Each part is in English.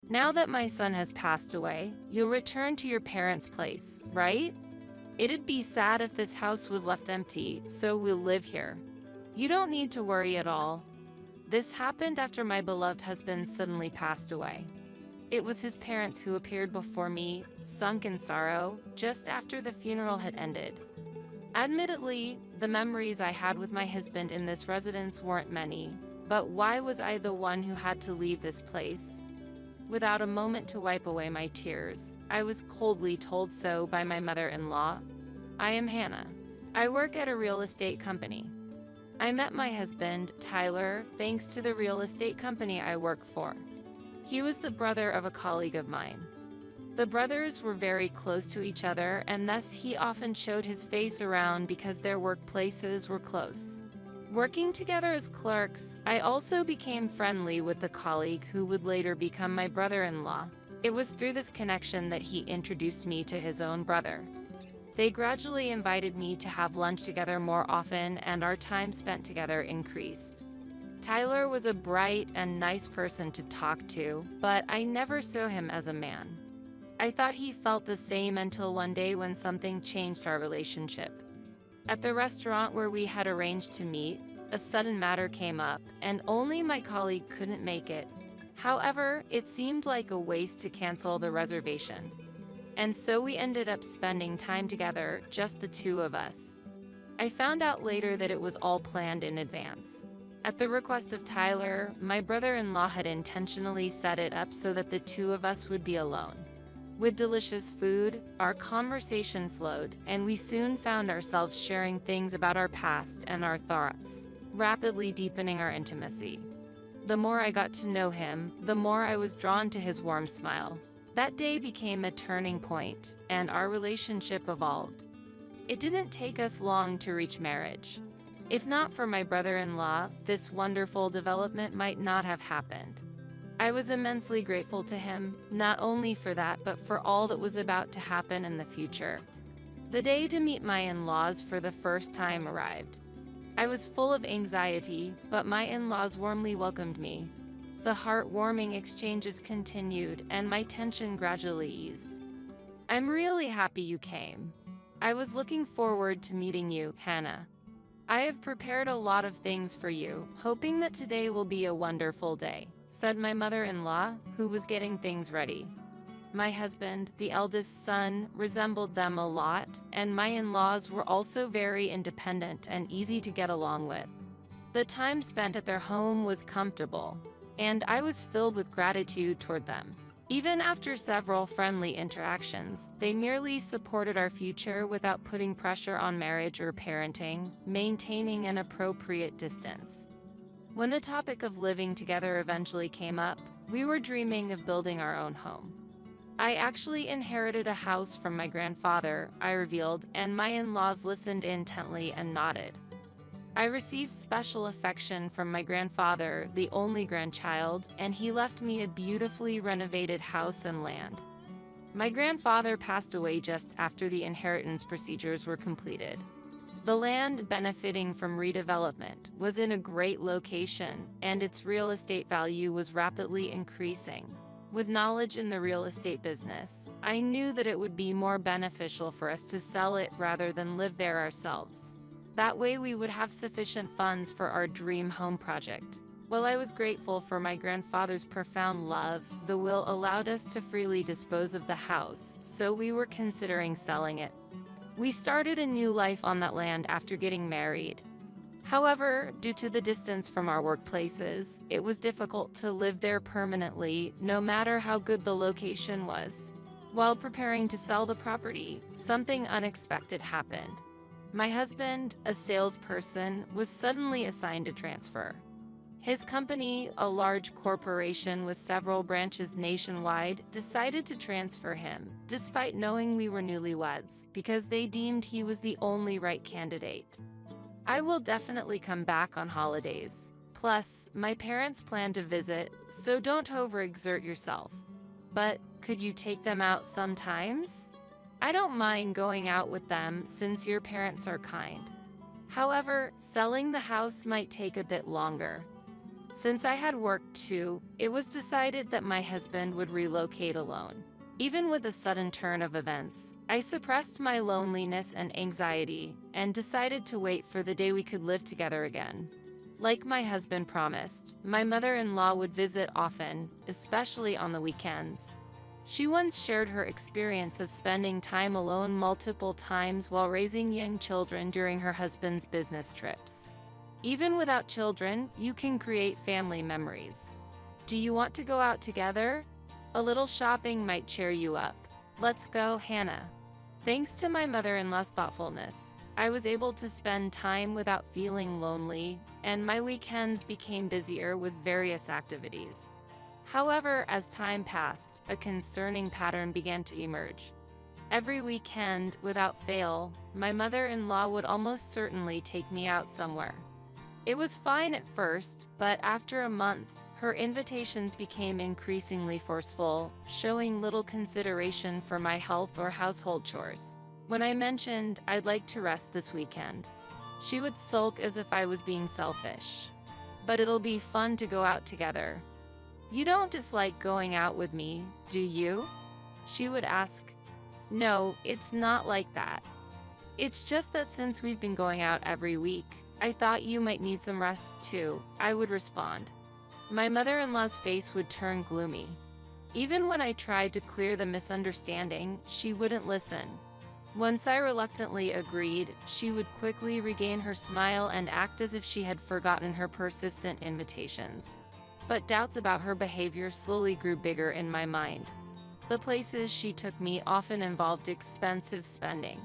Now that my son has passed away, you'll return to your parents' place, right? It'd be sad if this house was left empty, so we'll live here. You don't need to worry at all. This happened after my beloved husband suddenly passed away. It was his parents who appeared before me, sunk in sorrow, just after the funeral had ended. Admittedly, the memories I had with my husband in this residence weren't many, but why was I the one who had to leave this place? Without a moment to wipe away my tears, I was coldly told so by my mother-in-law. I am Hannah. I work at a real estate company. I met my husband, Tyler, thanks to the real estate company I work for. He was the brother of a colleague of mine. The brothers were very close to each other, and thus he often showed his face around because their workplaces were close. Working together as clerks, I also became friendly with the colleague who would later become my brother-in-law. It was through this connection that he introduced me to his own brother. They gradually invited me to have lunch together more often, and our time spent together increased. Tyler was a bright and nice person to talk to, but I never saw him as a man. I thought he felt the same until one day when something changed our relationship. At the restaurant where we had arranged to meet, a sudden matter came up, and only my colleague couldn't make it. However, it seemed like a waste to cancel the reservation. And so we ended up spending time together, just the two of us. I found out later that it was all planned in advance. At the request of Tyler, my brother-in-law had intentionally set it up so that the two of us would be alone. With delicious food, our conversation flowed, and we soon found ourselves sharing things about our past and our thoughts, rapidly deepening our intimacy. The more I got to know him, the more I was drawn to his warm smile. That day became a turning point, and our relationship evolved. It didn't take us long to reach marriage. If not for my brother-in-law, this wonderful development might not have happened. I was immensely grateful to him, not only for that but for all that was about to happen in the future. The day to meet my in-laws for the first time arrived. I was full of anxiety, but my in-laws warmly welcomed me. The heartwarming exchanges continued, and my tension gradually eased. I'm really happy you came. I was looking forward to meeting you, Hannah. I have prepared a lot of things for you, hoping that today will be a wonderful day, said my mother-in-law, who was getting things ready. My husband, the eldest son, resembled them a lot, and my in-laws were also very independent and easy to get along with. The time spent at their home was comfortable, and I was filled with gratitude toward them. Even after several friendly interactions, they merely supported our future without putting pressure on marriage or parenting, maintaining an appropriate distance. When the topic of living together eventually came up, we were dreaming of building our own home. I actually inherited a house from my grandfather, I revealed, and my in-laws listened intently and nodded. I received special affection from my grandfather, the only grandchild, and he left me a beautifully renovated house and land. My grandfather passed away just after the inheritance procedures were completed. The land, benefiting from redevelopment, was in a great location, and its real estate value was rapidly increasing. With knowledge in the real estate business, I knew that it would be more beneficial for us to sell it rather than live there ourselves. That way we would have sufficient funds for our dream home project. While I was grateful for my grandfather's profound love, the will allowed us to freely dispose of the house, so we were considering selling it. We started a new life on that land after getting married. However, due to the distance from our workplaces, it was difficult to live there permanently, no matter how good the location was. While preparing to sell the property, something unexpected happened. My husband, a salesperson, was suddenly assigned a transfer. His company, a large corporation with several branches nationwide, decided to transfer him, despite knowing we were newlyweds, because they deemed he was the only right candidate. I will definitely come back on holidays. Plus, my parents plan to visit, so don't overexert yourself. But could you take them out sometimes? I don't mind going out with them since your parents are kind. However, selling the house might take a bit longer. Since I had work too, it was decided that my husband would relocate alone. Even with the sudden turn of events, I suppressed my loneliness and anxiety and decided to wait for the day we could live together again. Like my husband promised, my mother-in-law would visit often, especially on the weekends. She once shared her experience of spending time alone multiple times while raising young children during her husband's business trips. Even without children, you can create family memories. Do you want to go out together? A little shopping might cheer you up. Let's go, Hannah. Thanks to my mother-in-law's thoughtfulness, I was able to spend time without feeling lonely, and my weekends became busier with various activities. However, as time passed, a concerning pattern began to emerge. Every weekend, without fail, my mother-in-law would almost certainly take me out somewhere. It was fine at first, but after a month, her invitations became increasingly forceful, showing little consideration for my health or household chores. When I mentioned I'd like to rest this weekend, she would sulk as if I was being selfish. But it'll be fun to go out together. You don't dislike going out with me, do you? She would ask. No, it's not like that. It's just that since we've been going out every week, I thought you might need some rest too, I would respond. My mother-in-law's face would turn gloomy. Even when I tried to clear the misunderstanding, she wouldn't listen. Once I reluctantly agreed, she would quickly regain her smile and act as if she had forgotten her persistent invitations. But doubts about her behavior slowly grew bigger in my mind. The places she took me often involved expensive spending.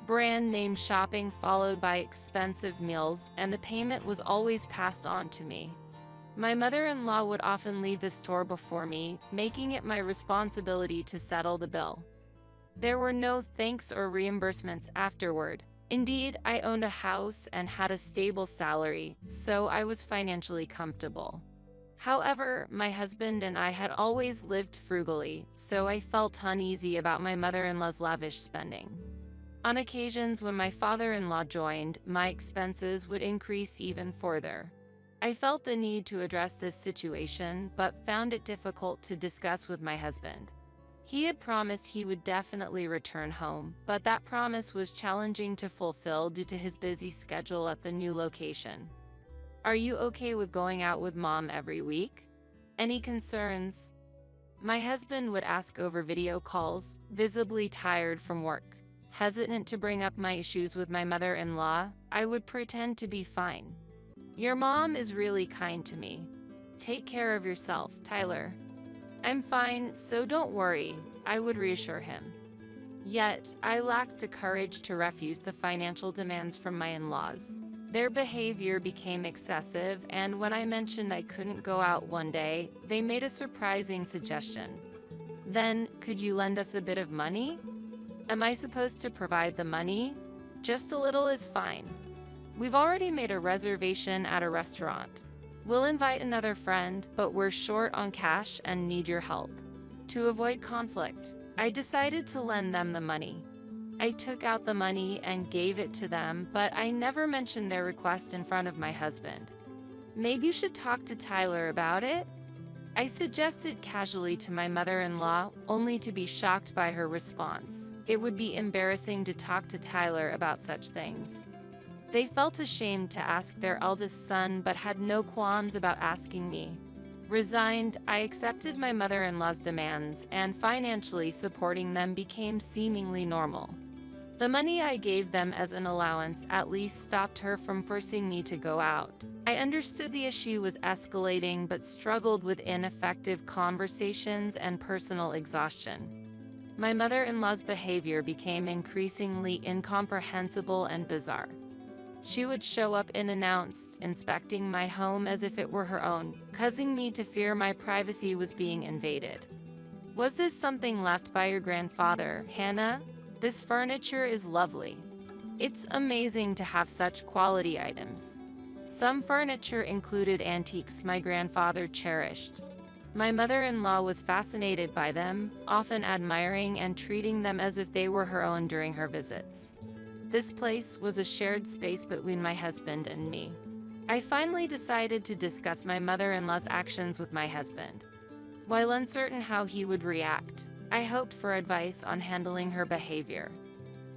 Brand name shopping followed by expensive meals, and the payment was always passed on to me. My mother-in-law would often leave the store before me, making it my responsibility to settle the bill. There were no thanks or reimbursements afterward. Indeed, I owned a house and had a stable salary, so I was financially comfortable. However, my husband and I had always lived frugally, so I felt uneasy about my mother-in-law's lavish spending. On occasions when my father-in-law joined, my expenses would increase even further. I felt the need to address this situation, but found it difficult to discuss with my husband. He had promised he would definitely return home, but that promise was challenging to fulfill due to his busy schedule at the new location. Are you okay with going out with Mom every week? Any concerns? My husband would ask over video calls, visibly tired from work. Hesitant to bring up my issues with my mother-in-law, I would pretend to be fine. Your mom is really kind to me. Take care of yourself, Tyler. I'm fine, so don't worry, I would reassure him. Yet, I lacked the courage to refuse the financial demands from my in-laws. Their behavior became excessive, and when I mentioned I couldn't go out one day, they made a surprising suggestion. Then, could you lend us a bit of money? Am I supposed to provide the money? Just a little is fine. We've already made a reservation at a restaurant. We'll invite another friend, but we're short on cash and need your help. To avoid conflict, I decided to lend them the money. I took out the money and gave it to them, but I never mentioned their request in front of my husband. Maybe you should talk to Tyler about it? I suggested casually to my mother-in-law, only to be shocked by her response. It would be embarrassing to talk to Tyler about such things. They felt ashamed to ask their eldest son, but had no qualms about asking me. Resigned, I accepted my mother-in-law's demands, and financially supporting them became seemingly normal. The money I gave them as an allowance at least stopped her from forcing me to go out. I understood the issue was escalating, but struggled with ineffective conversations and personal exhaustion. My mother-in-law's behavior became increasingly incomprehensible and bizarre. She would show up unannounced, inspecting my home as if it were her own, causing me to fear my privacy was being invaded. Was this something left by your grandfather, Hannah? This furniture is lovely. It's amazing to have such quality items. Some furniture included antiques my grandfather cherished. My mother-in-law was fascinated by them, often admiring and treating them as if they were her own during her visits. This place was a shared space between my husband and me. I finally decided to discuss my mother-in-law's actions with my husband. While uncertain how he would react, I hoped for advice on handling her behavior.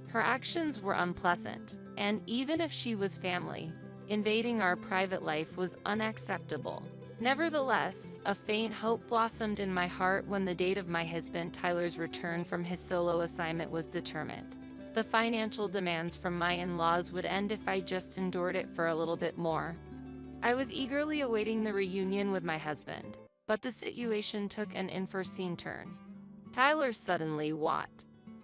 Her actions were unpleasant, and even if she was family, invading our private life was unacceptable. Nevertheless, a faint hope blossomed in my heart when the date of my husband Tyler's return from his solo assignment was determined. The financial demands from my in-laws would end if I just endured it for a little bit more. I was eagerly awaiting the reunion with my husband, but the situation took an unforeseen turn. Tyler suddenly what?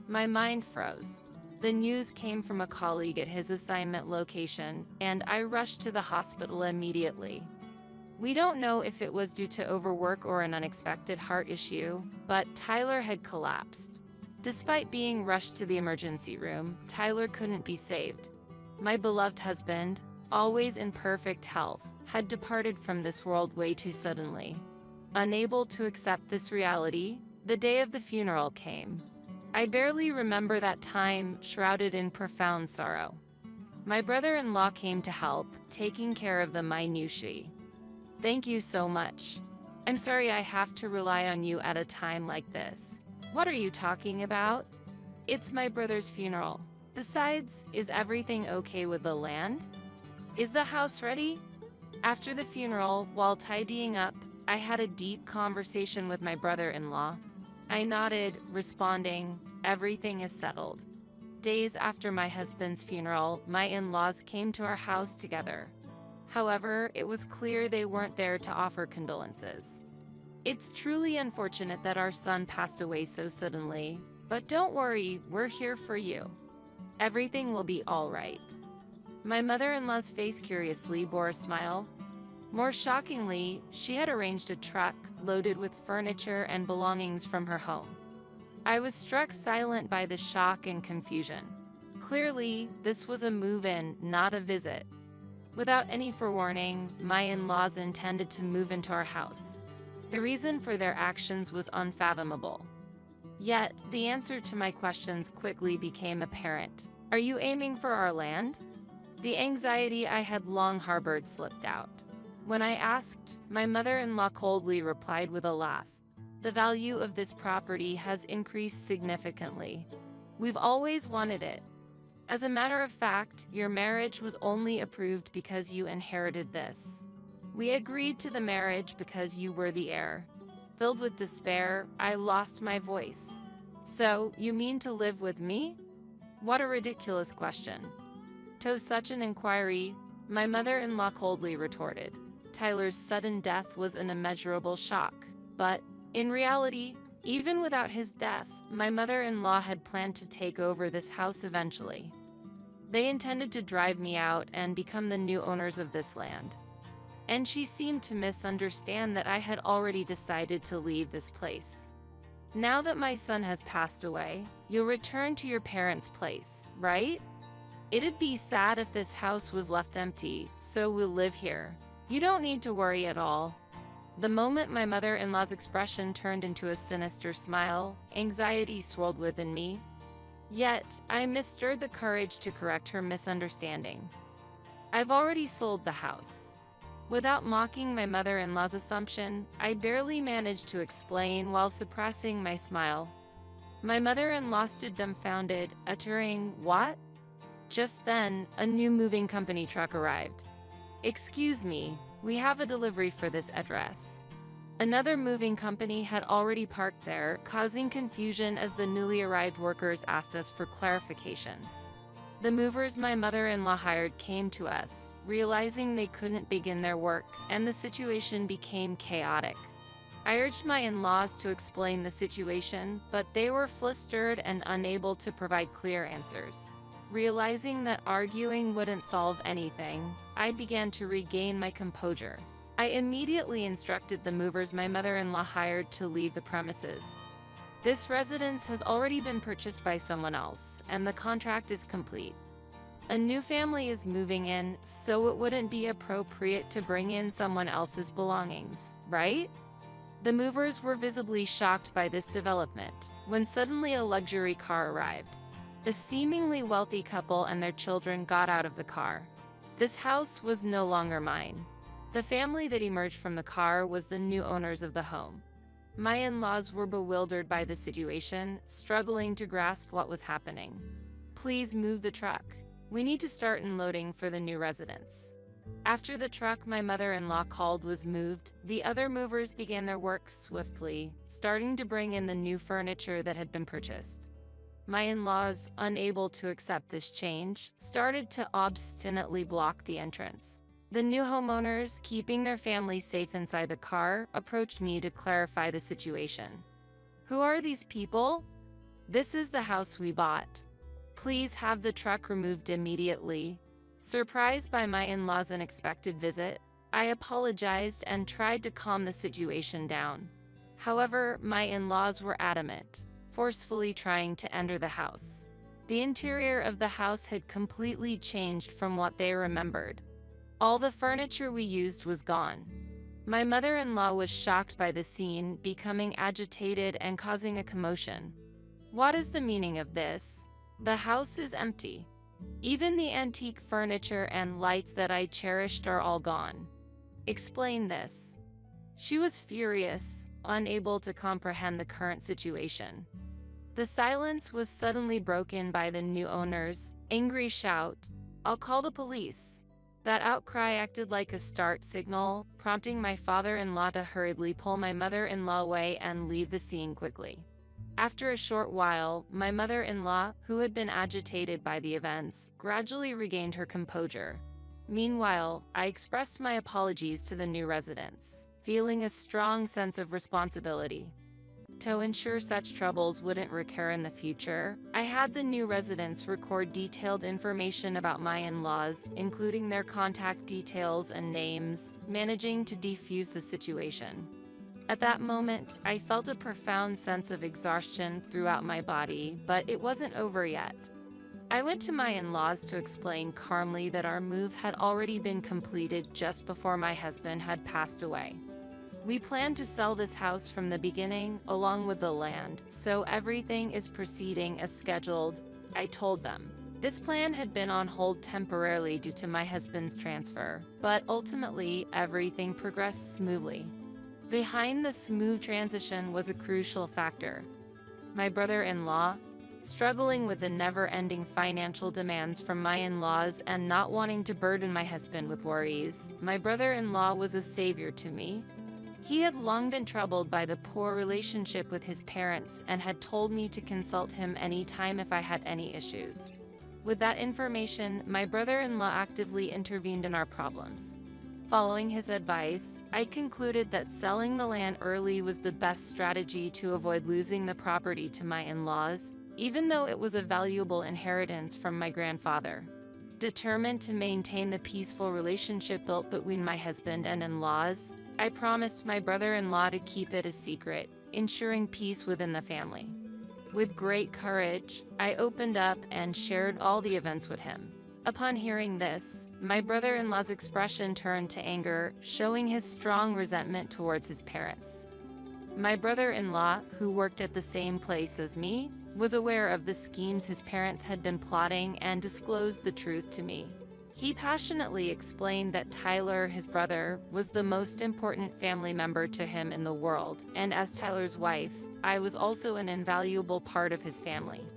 My mind froze. The news came from a colleague at his assignment location, and I rushed to the hospital immediately. We don't know if it was due to overwork or an unexpected heart issue, but Tyler had collapsed. Despite being rushed to the emergency room, Tyler couldn't be saved. My beloved husband, always in perfect health, had departed from this world way too suddenly. Unable to accept this reality, the day of the funeral came. I barely remember that time, shrouded in profound sorrow. My brother-in-law came to help, taking care of the minutiae. Thank you so much. I'm sorry I have to rely on you at a time like this. What are you talking about? It's my brother's funeral. Besides, is everything okay with the land? Is the house ready? After the funeral, while tidying up, I had a deep conversation with my brother-in-law. I nodded, responding, "Everything is settled." Days after my husband's funeral, my in-laws came to our house together. However, it was clear they weren't there to offer condolences. It's truly unfortunate that our son passed away so suddenly, but don't worry, we're here for you. Everything will be all right. My mother-in-law's face curiously bore a smile. More shockingly, she had arranged a truck loaded with furniture and belongings from her home. I was struck silent by the shock and confusion. Clearly, this was a move-in, not a visit. Without any forewarning, my in-laws intended to move into our house. The reason for their actions was unfathomable. Yet, the answer to my questions quickly became apparent. Are you aiming for our land? The anxiety I had long harbored slipped out. When I asked, my mother-in-law coldly replied with a laugh. The value of this property has increased significantly. We've always wanted it. As a matter of fact, your marriage was only approved because you inherited this. We agreed to the marriage because you were the heir. Filled with despair, I lost my voice. So, you mean to live with me? What a ridiculous question. To such an inquiry, my mother-in-law coldly retorted. Tyler's sudden death was an immeasurable shock, but, in reality, even without his death, my mother-in-law had planned to take over this house eventually. They intended to drive me out and become the new owners of this land. And she seemed to misunderstand that I had already decided to leave this place. Now that my son has passed away, you'll return to your parents' place, right? It'd be sad if this house was left empty, so we'll live here. You don't need to worry at all. The moment my mother-in-law's expression turned into a sinister smile, anxiety swirled within me. Yet, I mustered the courage to correct her misunderstanding. I've already sold the house. Without mocking my mother-in-law's assumption, I barely managed to explain while suppressing my smile. My mother-in-law stood dumbfounded, uttering, "What?" Just then, a new moving company truck arrived. "Excuse me, we have a delivery for this address." Another moving company had already parked there, causing confusion as the newly arrived workers asked us for clarification. The movers my mother-in-law hired came to us, realizing they couldn't begin their work, and the situation became chaotic. I urged my in-laws to explain the situation, but they were flustered and unable to provide clear answers. Realizing that arguing wouldn't solve anything, I began to regain my composure. I immediately instructed the movers my mother-in-law hired to leave the premises. This residence has already been purchased by someone else, and the contract is complete. A new family is moving in, so it wouldn't be appropriate to bring in someone else's belongings, right? The movers were visibly shocked by this development, when suddenly a luxury car arrived. A seemingly wealthy couple and their children got out of the car. This house was no longer mine. The family that emerged from the car was the new owners of the home. My in-laws were bewildered by the situation, struggling to grasp what was happening. "Please move the truck. We need to start unloading for the new residents." After the truck my mother-in-law called was moved, the other movers began their work swiftly, starting to bring in the new furniture that had been purchased. My in-laws, unable to accept this change, started to obstinately block the entrance. The new homeowners, keeping their family safe inside the car, approached me to clarify the situation. "Who are these people? This is the house we bought. Please have the truck removed immediately." Surprised by my in-laws' unexpected visit, I apologized and tried to calm the situation down. However, my in-laws were adamant, forcefully trying to enter the house. The interior of the house had completely changed from what they remembered. All the furniture we used was gone. My mother-in-law was shocked by the scene, becoming agitated and causing a commotion. "What is the meaning of this? The house is empty. Even the antique furniture and lights that I cherished are all gone. Explain this." She was furious, unable to comprehend the current situation. The silence was suddenly broken by the new owner's angry shout, "I'll call the police." That outcry acted like a start signal, prompting my father-in-law to hurriedly pull my mother-in-law away and leave the scene quickly. After a short while, my mother-in-law, who had been agitated by the events, gradually regained her composure. Meanwhile, I expressed my apologies to the new residents, feeling a strong sense of responsibility. To ensure such troubles wouldn't recur in the future, I had the new residents record detailed information about my in-laws, including their contact details and names, managing to defuse the situation. At that moment, I felt a profound sense of exhaustion throughout my body, but it wasn't over yet. I went to my in-laws to explain calmly that our move had already been completed just before my husband had passed away. "We planned to sell this house from the beginning, along with the land, so everything is proceeding as scheduled," I told them. This plan had been on hold temporarily due to my husband's transfer, but ultimately everything progressed smoothly. Behind the smooth transition was a crucial factor. My brother-in-law, struggling with the never-ending financial demands from my in-laws and not wanting to burden my husband with worries, my brother-in-law was a savior to me. He had long been troubled by the poor relationship with his parents and had told me to consult him anytime if I had any issues. With that information, my brother-in-law actively intervened in our problems. Following his advice, I concluded that selling the land early was the best strategy to avoid losing the property to my in-laws, even though it was a valuable inheritance from my grandfather. Determined to maintain the peaceful relationship built between my husband and in-laws, I promised my brother-in-law to keep it a secret, ensuring peace within the family. With great courage, I opened up and shared all the events with him. Upon hearing this, my brother-in-law's expression turned to anger, showing his strong resentment towards his parents. My brother-in-law, who worked at the same place as me, was aware of the schemes his parents had been plotting and disclosed the truth to me. He passionately explained that Tyler, his brother, was the most important family member to him in the world, and as Tyler's wife, I was also an invaluable part of his family.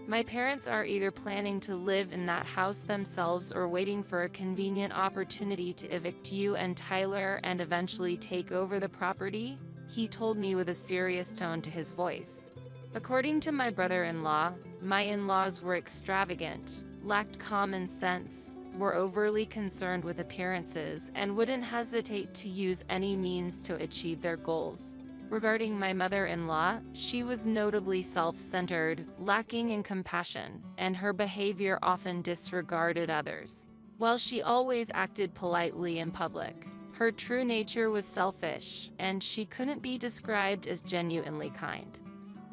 My parents are either planning to live in that house themselves or waiting for a convenient opportunity to evict you and Tyler and eventually take over the property, he told me with a serious tone to his voice. According to my brother-in-law, my in-laws were extravagant, lacked common sense, were overly concerned with appearances, and wouldn't hesitate to use any means to achieve their goals. Regarding my mother-in-law, she was notably self-centered, lacking in compassion, and her behavior often disregarded others. While she always acted politely in public, her true nature was selfish, and she couldn't be described as genuinely kind.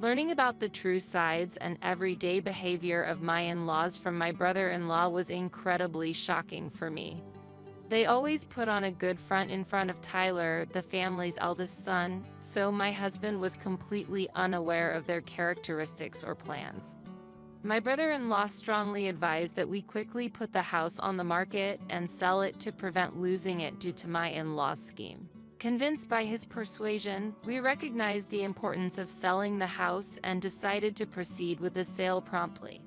Learning about the true sides and everyday behavior of my in-laws from my brother-in-law was incredibly shocking for me. They always put on a good front in front of Tyler, the family's eldest son, so my husband was completely unaware of their characteristics or plans. My brother-in-law strongly advised that we quickly put the house on the market and sell it to prevent losing it due to my in-law's scheme. Convinced by his persuasion, we recognized the importance of selling the house and decided to proceed with the sale promptly,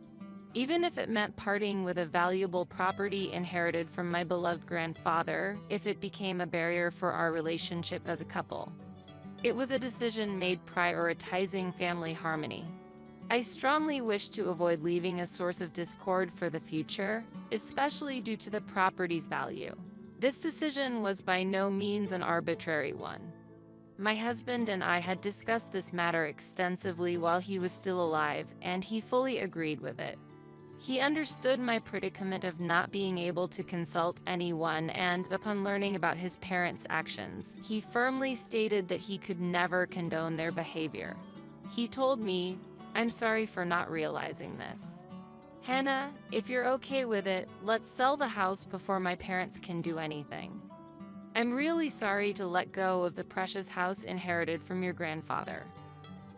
even if it meant parting with a valuable property inherited from my beloved grandfather, if it became a barrier for our relationship as a couple. It was a decision made prioritizing family harmony. I strongly wish to avoid leaving a source of discord for the future, especially due to the property's value. This decision was by no means an arbitrary one. My husband and I had discussed this matter extensively while he was still alive, and he fully agreed with it. He understood my predicament of not being able to consult anyone, and upon learning about his parents' actions, he firmly stated that he could never condone their behavior. He told me, "I'm sorry for not realizing this. Hannah, if you're okay with it, let's sell the house before my parents can do anything. I'm really sorry to let go of the precious house inherited from your grandfather.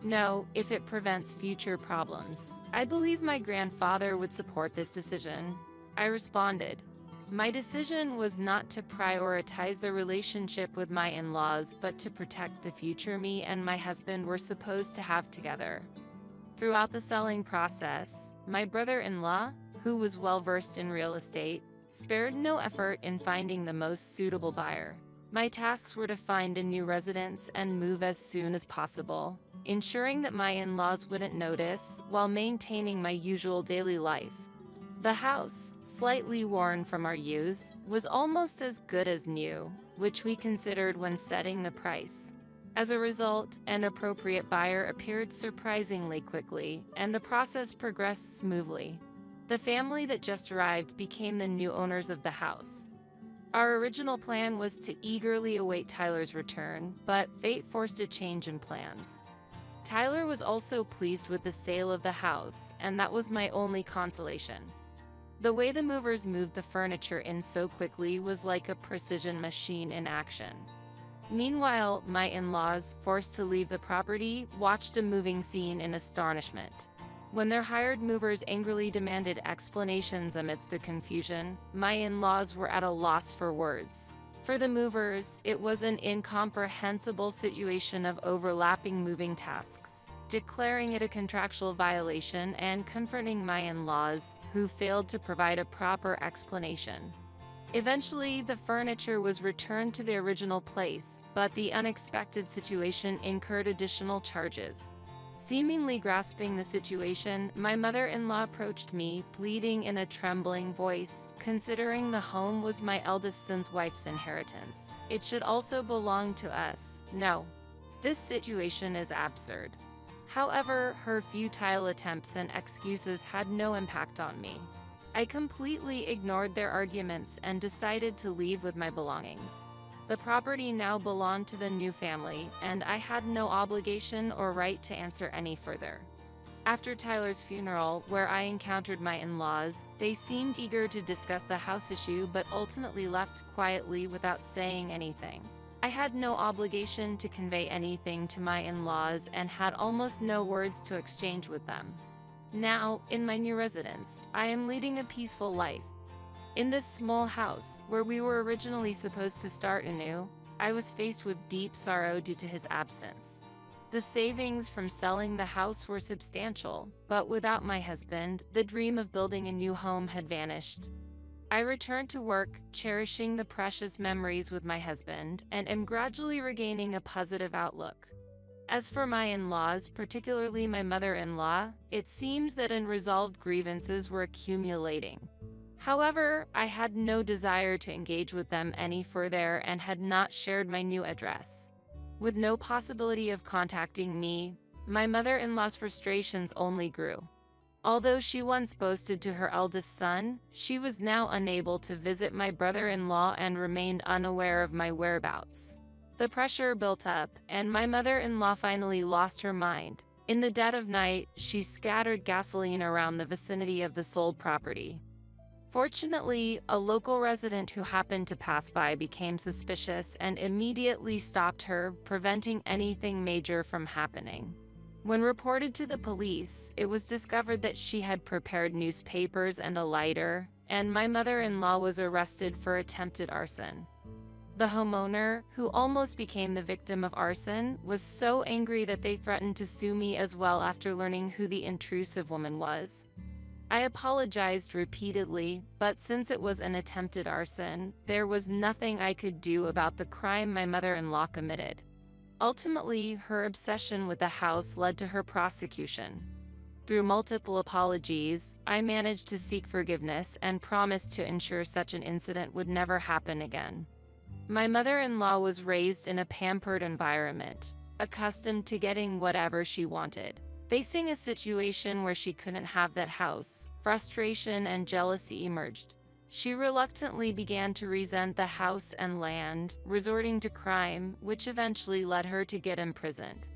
No, if it prevents future problems. I believe my grandfather would support this decision." I responded. My decision was not to prioritize the relationship with my in-laws, but to protect the future me and my husband were supposed to have together. Throughout the selling process, my brother-in-law, who was well-versed in real estate, spared no effort in finding the most suitable buyer. My tasks were to find a new residence and move as soon as possible, ensuring that my in-laws wouldn't notice while maintaining my usual daily life. The house, slightly worn from our use, was almost as good as new, which we considered when setting the price. As a result, an appropriate buyer appeared surprisingly quickly, and the process progressed smoothly. The family that just arrived became the new owners of the house. Our original plan was to eagerly await Tyler's return, but fate forced a change in plans. Tyler was also pleased with the sale of the house, and that was my only consolation. The way the movers moved the furniture in so quickly was like a precision machine in action. Meanwhile, my in-laws, forced to leave the property, watched a moving scene in astonishment. When their hired movers angrily demanded explanations amidst the confusion, my in-laws were at a loss for words. For the movers, it was an incomprehensible situation of overlapping moving tasks, declaring it a contractual violation and confronting my in-laws, who failed to provide a proper explanation. Eventually, the furniture was returned to the original place, but the unexpected situation incurred additional charges. Seemingly grasping the situation, my mother-in-law approached me, pleading in a trembling voice, "Considering the home was my eldest son's wife's inheritance, it should also belong to us. No. This situation is absurd." However, her futile attempts and excuses had no impact on me. I completely ignored their arguments and decided to leave with my belongings. The property now belonged to the new family, and I had no obligation or right to answer any further. After Tyler's funeral, where I encountered my in-laws, they seemed eager to discuss the house issue but ultimately left quietly without saying anything. I had no obligation to convey anything to my in-laws and had almost no words to exchange with them. Now, in my new residence, I am leading a peaceful life. In this small house, where we were originally supposed to start anew, I was faced with deep sorrow due to his absence. The savings from selling the house were substantial, but without my husband, the dream of building a new home had vanished. I returned to work, cherishing the precious memories with my husband, and am gradually regaining a positive outlook. As for my in-laws, particularly my mother-in-law, it seems that unresolved grievances were accumulating. However, I had no desire to engage with them any further and had not shared my new address. With no possibility of contacting me, my mother-in-law's frustrations only grew. Although she once boasted to her eldest son, she was now unable to visit my brother-in-law and remained unaware of my whereabouts. The pressure built up, and my mother-in-law finally lost her mind. In the dead of night, she scattered gasoline around the vicinity of the sold property. Fortunately, a local resident who happened to pass by became suspicious and immediately stopped her, preventing anything major from happening. When reported to the police, it was discovered that she had prepared newspapers and a lighter, and my mother-in-law was arrested for attempted arson. The homeowner, who almost became the victim of arson, was so angry that they threatened to sue me as well after learning who the intrusive woman was. I apologized repeatedly, but since it was an attempted arson, there was nothing I could do about the crime my mother-in-law committed. Ultimately, her obsession with the house led to her prosecution. Through multiple apologies, I managed to seek forgiveness and promised to ensure such an incident would never happen again. My mother-in-law was raised in a pampered environment, accustomed to getting whatever she wanted. Facing a situation where she couldn't have that house, frustration and jealousy emerged. She reluctantly began to resent the house and land, resorting to crime, which eventually led her to get imprisoned.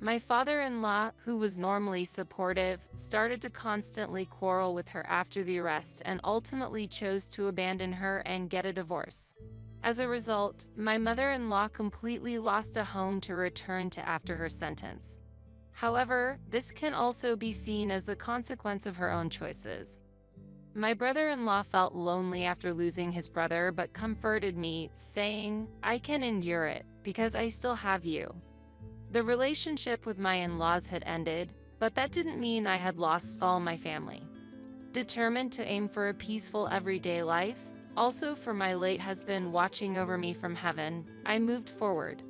My father-in-law, who was normally supportive, started to constantly quarrel with her after the arrest and ultimately chose to abandon her and get a divorce. As a result, my mother-in-law completely lost a home to return to after her sentence. However, this can also be seen as the consequence of her own choices. My brother-in-law felt lonely after losing his brother but comforted me, saying, "I can endure it, because I still have you." The relationship with my in-laws had ended, but that didn't mean I had lost all my family. Determined to aim for a peaceful everyday life, also for my late husband watching over me from heaven, I moved forward.